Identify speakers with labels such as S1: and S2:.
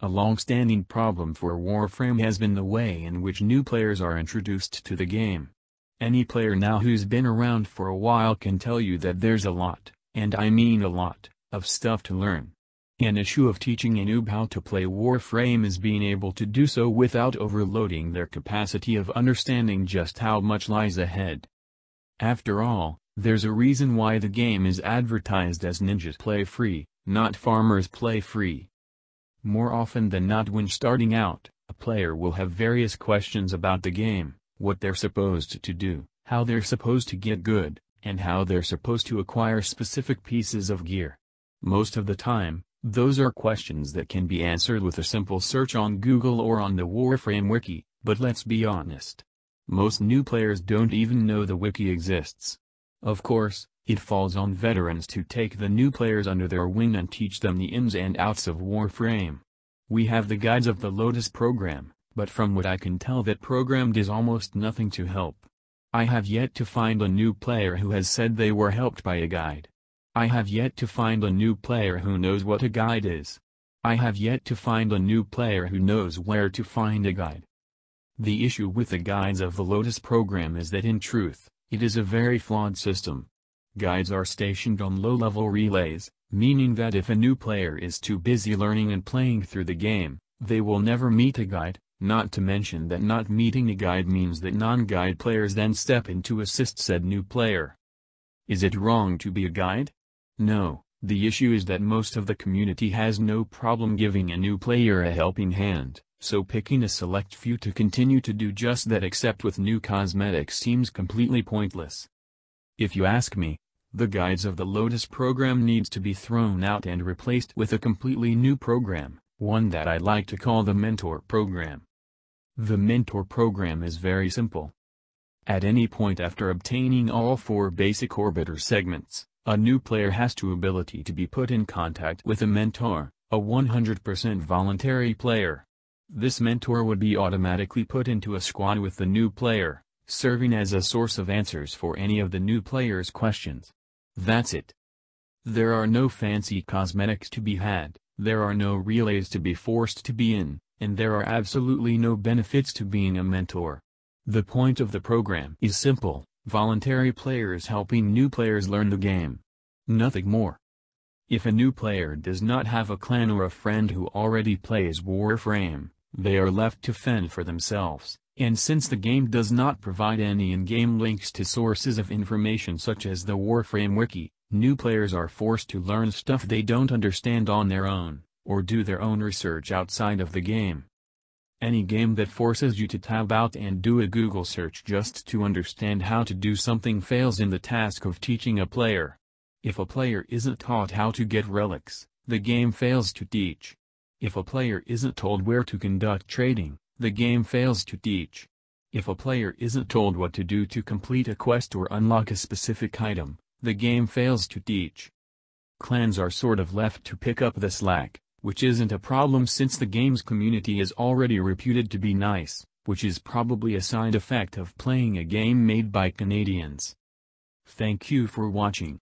S1: A long-standing problem for Warframe has been the way in which new players are introduced to the game. Any player now who's been around for a while can tell you that there's a lot, and I mean a lot, of stuff to learn. An issue of teaching a noob how to play Warframe is being able to do so without overloading their capacity of understanding just how much lies ahead. After all, there's a reason why the game is advertised as ninjas play free, not farmers play free. More often than not when starting out, a player will have various questions about the game, what they're supposed to do, how they're supposed to get good, and how they're supposed to acquire specific pieces of gear. Most of the time, those are questions that can be answered with a simple search on Google or on the Warframe wiki, but let's be honest. Most new players don't even know the wiki exists. Of course, it falls on veterans to take the new players under their wing and teach them the ins and outs of Warframe. We have the guides of the Lotus program, but from what I can tell that program does almost nothing to help. I have yet to find a new player who has said they were helped by a guide. I have yet to find a new player who knows what a guide is. I have yet to find a new player who knows where to find a guide. The issue with the guides of the Lotus program is that in truth, it is a very flawed system. Guides are stationed on low-level relays, meaning that if a new player is too busy learning and playing through the game, they will never meet a guide, not to mention that not meeting a guide means that non-guide players then step in to assist said new player. Is it wrong to be a guide? No, the issue is that most of the community has no problem giving a new player a helping hand, so picking a select few to continue to do just that except with new cosmetics seems completely pointless. If you ask me, the guides of the Lotus program needs to be thrown out and replaced with a completely new program, one that I like to call the Mentor program. The Mentor program is very simple. At any point after obtaining all 4 basic orbiter segments, a new player has the ability to be put in contact with a mentor, a 100% voluntary player. This mentor would be automatically put into a squad with the new player, serving as a source of answers for any of the new player's questions. That's it. There are no fancy cosmetics to be had, there are no relays to be forced to be in, and there are absolutely no benefits to being a mentor. The point of the program is simple. Voluntary players helping new players learn the game. Nothing more. If a new player does not have a clan or a friend who already plays Warframe, they are left to fend for themselves, and since the game does not provide any in-game links to sources of information such as the Warframe wiki, new players are forced to learn stuff they don't understand on their own, or do their own research outside of the game. Any game that forces you to tab out and do a Google search just to understand how to do something fails in the task of teaching a player. If a player isn't taught how to get relics, the game fails to teach. If a player isn't told where to conduct trading, the game fails to teach. If a player isn't told what to do to complete a quest or unlock a specific item, the game fails to teach. Clans are sort of left to pick up the slack, which isn't a problem since the game's community is already reputed to be nice, which is probably a side effect of playing a game made by Canadians. Thank you for watching.